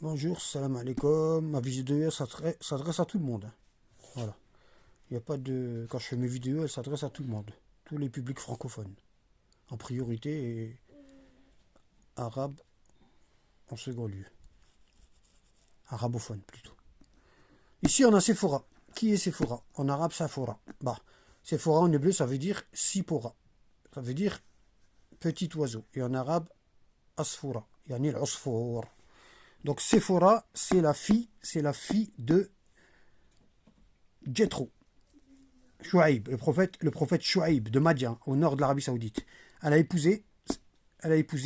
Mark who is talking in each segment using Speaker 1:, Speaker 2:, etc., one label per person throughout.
Speaker 1: Bonjour, salam alaikum. Ma vidéo s'adresse à tout le monde, hein. Voilà. Il n'y a pas de. Quand je fais mes vidéos, elle s'adresse à tout le monde. Tous les publics francophones. En priorité et arabes en second lieu. Arabophone plutôt. Ici, on a Sephora. Qui est Sephora? En arabe, Sephora. Bah, Sephora en hébreu, ça veut dire Sipora. Ça veut dire petit oiseau. Et en arabe, Asfoura. Yani l'Asfour. Donc Sephora, c'est la fille de Jethro, Chouaïb, le prophète Chouaïb de Madian, au nord de l'Arabie Saoudite. Elle a épousé,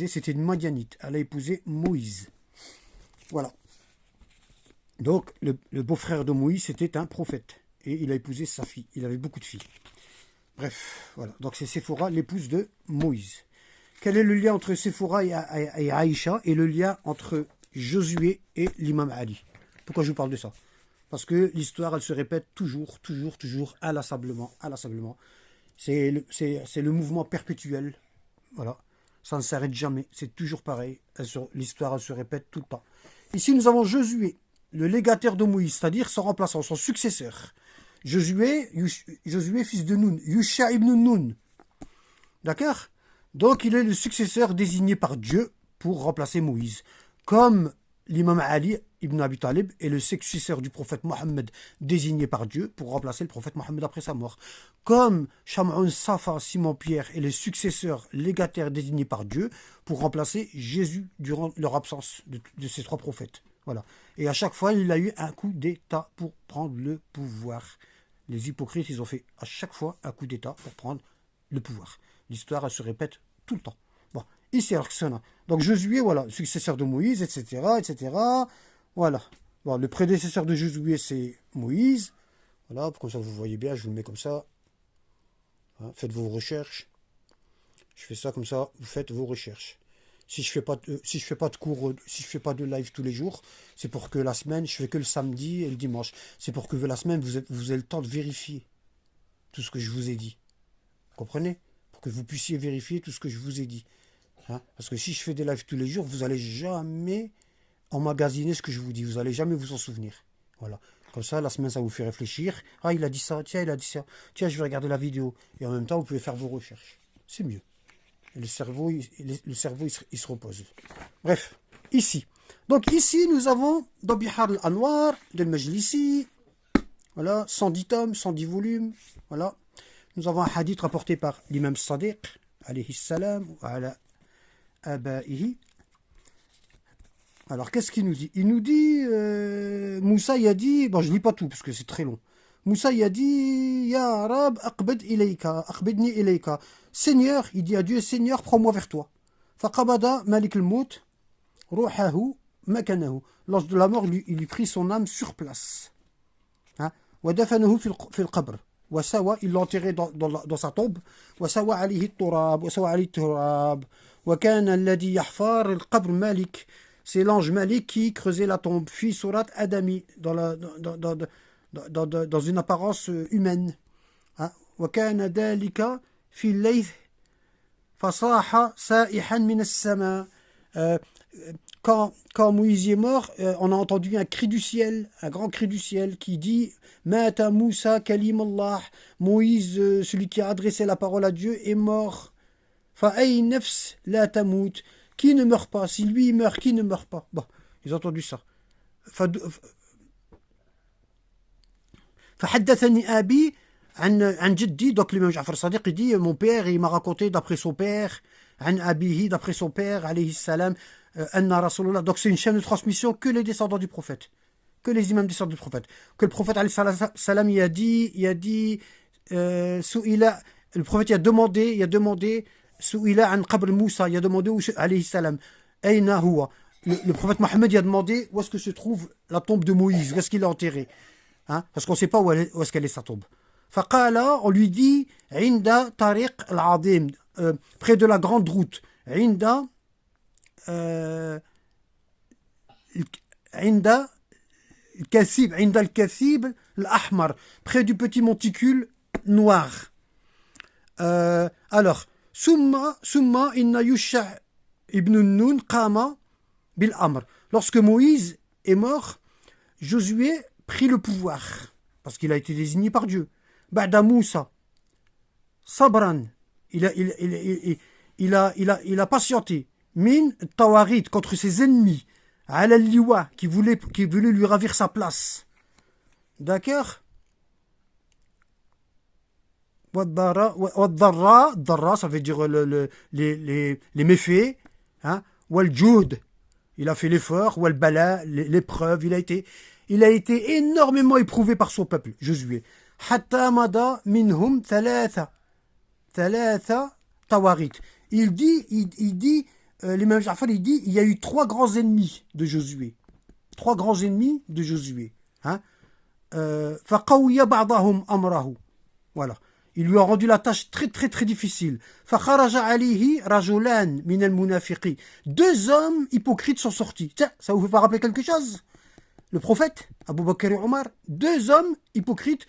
Speaker 1: c'était une Madianite, elle a épousé Moïse. Voilà. Donc le beau-frère de Moïse, c'était un prophète. Et il a épousé sa fille. Il avait beaucoup de filles. Bref, voilà. Donc c'est Sephora, l'épouse de Moïse. Quel est le lien entre Sephora et Aïcha et le lien entre Josué et l'imam Ali? Pourquoi je vous parle de ça? Parce que l'histoire, elle se répète toujours, inlassablement. C'est le mouvement perpétuel. Voilà. Ça ne s'arrête jamais. C'est toujours pareil. L'histoire, elle se répète tout le temps. Ici, nous avons Josué, le légataire de Moïse, c'est-à-dire son remplaçant, son successeur. Josué, fils de Nun, Yusha ibn Nun. D'accord? Donc, il est le successeur désigné par Dieu pour remplacer Moïse. Comme l'imam Ali ibn Abi Talib est le successeur du prophète Mohammed désigné par Dieu pour remplacer le prophète Mohammed après sa mort. Comme Sham'un Safa, Simon-Pierre est le successeur légataire désigné par Dieu pour remplacer Jésus durant leur absence de ces trois prophètes. Voilà. Et à chaque fois, il a eu un coup d'état pour prendre le pouvoir. Les hypocrites, ils ont fait à chaque fois un coup d'état pour prendre le pouvoir. L'histoire, elle se répète tout le temps. Bon, ici, alors que ça, donc Josué, voilà, successeur de Moïse, etc. Voilà. Bon, le prédécesseur de Josué, c'est Moïse. Voilà, comme ça vous voyez bien, je vous le mets comme ça. Hein, faites vos recherches. Je fais ça comme ça, vous faites vos recherches. Si je fais pas de cours, si je fais pas de live tous les jours, c'est pour que la semaine, je fais que le samedi et le dimanche. C'est pour que la semaine, vous ayez le temps de vérifier tout ce que je vous ai dit. Vous comprenez? Pour que vous puissiez vérifier tout ce que je vous ai dit. Hein? Parce que si je fais des lives tous les jours, vous n'allez jamais emmagasiner ce que je vous dis. Vous n'allez jamais vous en souvenir. Voilà. Comme ça, la semaine, ça vous fait réfléchir. Ah, il a dit ça. Tiens, il a dit ça. Tiens, je vais regarder la vidéo. Et en même temps, vous pouvez faire vos recherches. C'est mieux. Et le cerveau, il se repose. Bref, ici. Donc ici, nous avons dans Bihar al-Anwar, del Majlisi. Voilà, 110 tomes, 110 volumes. Voilà. Nous avons un hadith rapporté par l'imam Sadiq, alayhi salam, wa ala aba'ihi. Alors, qu'est-ce qu'il nous dit? Il nous dit, Moussa y a dit, bon, je ne lis pas tout parce que c'est très long. Moussa y a dit, Ya Arab, aqbidni ilayka. Seigneur, il dit à Dieu, Seigneur, prends-moi vers toi. Faqabada malik al-mout, ruhahu makanahu. Lors de la mort, il lui prit son âme sur place. Wa dafanahu fil qabr. Wasawa, il l'a enterré dans sa tombe. Wasawa alayhi turab, wasawa alayhi turab. Wa kana alladhi yahfar al-qabr malik. C'est l'ange Malik qui creusait la tombe. Fi surat Adami, dans une apparence humaine. Wa kana dalika fi layth fasaha sa'ihan min as-sama. Quand Moïse est mort, on a entendu un cri du ciel, un grand cri du ciel qui dit Mata Moussa kalim Allah. Moïse, celui qui a adressé la parole à Dieu, est mort. Fa'ay nafs la tamout. Qui ne meurt pas? Si lui il meurt, qui ne meurt pas? Bon, ils ont entendu ça. فحدثني أبي عن جدي. Donc l'imam Ja'far Sadiq il dit mon père il m'a raconté d'après son père عن أبيه d'après son père عليه السلام أن رسول الله. Donc c'est une chaîne de transmission que les descendants du prophète, que les imams descendants du prophète. Que le prophète عليه السلام il a dit سئل, le prophète il a demandé Souila an qabr Moussa, il a demandé alayhi salam, Aina huwa. Le prophète Mohammed il a demandé où est-ce que se trouve la tombe de Moïse, où est-ce qu'il est enterré. Hein? Parce qu'on ne sait pas où est-ce qu'elle est sa tombe. Faqala, on lui dit, Inda tariq al-adim, près de la grande route. Inda al-kathib al-ahmar, près du petit monticule noir. Alors, Summa inna Yusha ibn Nun qama bil amr. Lorsque Moïse est mort, Josué prit le pouvoir, parce qu'il a été désigné par Dieu. Ba'da Moussa, Sabran, il a patienté. Min Tawarit, contre ses ennemis. Ala Liwa, qui voulait lui ravir sa place. D'accord? Darra, ça veut dire les méfaits. Hein? Wal Joud, il a fait l'effort. Wal Bala, l'épreuve. Il a été énormément éprouvé par son peuple, Josué. Hatta mada minhum thalatha tawarit. Il dit, l'imam Ja'far, il dit, il y a eu 3 grands ennemis de Josué. 3 grands ennemis de Josué. Hein? Faqawiyya ba'dahum amrahu. Voilà. Il lui a rendu la tâche très très très difficile. Fakharaja alayhi rajulan min al-munafiqi. 2 hommes hypocrites sont sortis. Tiens, ça vous fait pas rappeler quelque chose? Le prophète, Abu Bakr et Omar, 2 hommes hypocrites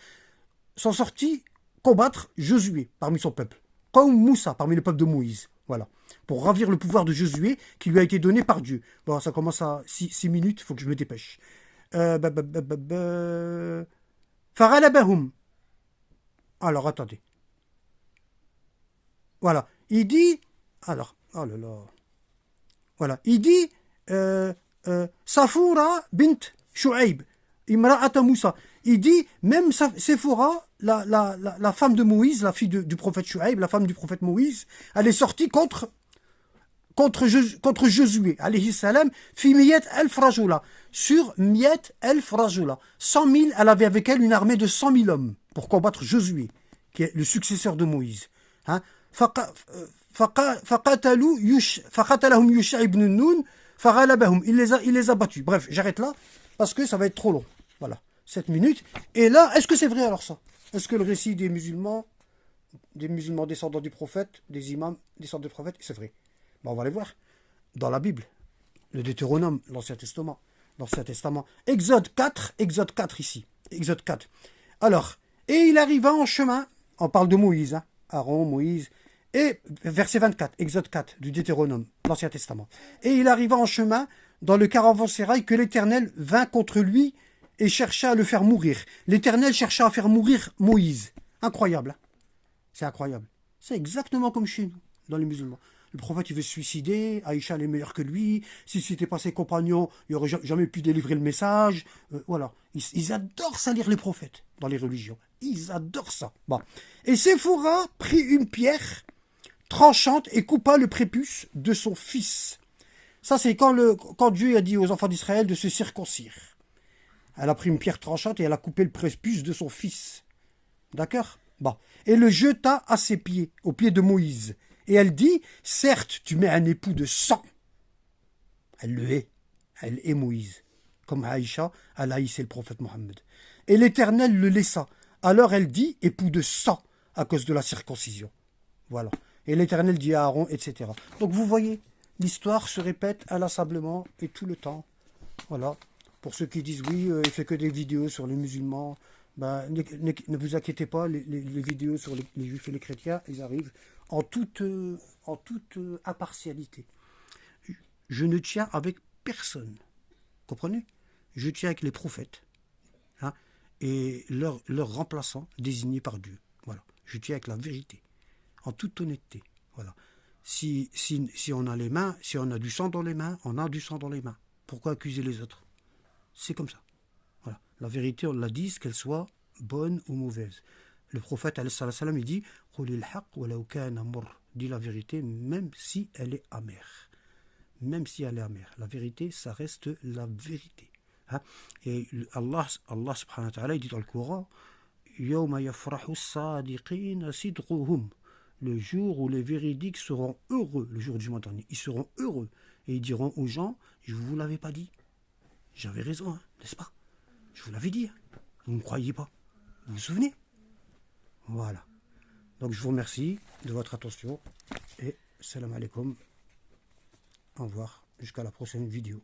Speaker 1: sont sortis combattre Josué parmi son peuple. Comme Moussa, parmi le peuple de Moïse. Voilà. Pour ravir le pouvoir de Josué qui lui a été donné par Dieu. Bon, ça commence à 6 minutes, il faut que je me dépêche. Faralabahum. Alors, attendez. Voilà. Il dit... Alors, oh là là. Voilà. Il dit... Safoura bint Shu'aib. Imra'ata Moussa. Il dit, même Séphora, la femme de Moïse, la fille du prophète Shu'aib, la femme du prophète Moïse, elle est sortie contre Josué, alayhi salam, fi miyat elf rajula. Sur miyat elf rajula. 100 000, elle avait avec elle une armée de 100 000 hommes pour combattre Josué, qui est le successeur de Moïse. Hein? Faqatalahum Yusha ibn Nun, faghalabahum. Il les a battus. Bref, j'arrête là, parce que ça va être trop long. Voilà, 7 minutes. Et là, est-ce que c'est vrai alors ça? Est-ce que le récit des musulmans descendants du prophète, des imams descendants du prophète, c'est vrai? Ben, on va aller voir. Dans la Bible, le Deutéronome, l'Ancien Testament. Exode 4 ici. Exode 4. Alors, et il arriva en chemin, on parle de Moïse, hein, Aaron, Moïse, et verset 24, Exode 4 du Deutéronome, l'Ancien Testament. Et il arriva en chemin dans le caravansérail que l'Éternel vint contre lui et chercha à le faire mourir. L'Éternel chercha à faire mourir Moïse. Incroyable. Hein? C'est incroyable. C'est exactement comme chez nous, dans les musulmans. Le prophète, il veut se suicider, Aïcha, elle est meilleure que lui. Si c'était pas ses compagnons, il n'aurait jamais pu délivrer le message. Voilà. Ils adorent salir les prophètes dans les religions. Ils adorent ça. Bon. Et Séphora prit une pierre tranchante et coupa le prépuce de son fils. Ça, c'est quand Dieu a dit aux enfants d'Israël de se circoncire. Elle a pris une pierre tranchante et elle a coupé le prépuce de son fils. D'accord? Bon. Et le jeta à ses pieds, aux pieds de Moïse. Et elle dit, certes, tu mets un époux de sang. Elle le hait. Elle hait Moïse. Comme Aïcha, elle haïssait le prophète Mohammed. Et l'Éternel le laissa. Alors elle dit, époux de sang, à cause de la circoncision. Voilà. Et l'Éternel dit à Aaron, etc. Donc vous voyez, l'histoire se répète inlassablement et tout le temps. Voilà. Pour ceux qui disent, oui, il fait que des vidéos sur les musulmans, ben, ne vous inquiétez pas, les vidéos sur les juifs et les chrétiens, ils arrivent en toute impartialité. Je ne tiens avec personne. Comprenez? Je tiens avec les prophètes. Hein, et leurs remplaçants désignés par Dieu. Voilà. Je tiens avec la vérité. En toute honnêteté. Voilà. Si on a les mains, si on a du sang dans les mains, on a du sang dans les mains. Pourquoi accuser les autres? C'est comme ça. Voilà. La vérité, on l'a dit, qu'elle soit bonne ou mauvaise. Le prophète, il dit, dis la vérité, même si elle est amère. Même si elle est amère. La vérité, ça reste la vérité. Hein? Et Allah subhanahu wa ta'ala, il dit dans le Coran, le jour où les véridiques seront heureux, le jour du jugement dernier, ils seront heureux. Et ils diront aux gens, je ne vous l'avais pas dit. J'avais raison, hein, n'est-ce pas? Je vous l'avais dit. Hein. Vous ne me croyez pas. Vous vous souvenez? Voilà. Donc je vous remercie de votre attention et salam alaikum. Au revoir. Jusqu'à la prochaine vidéo.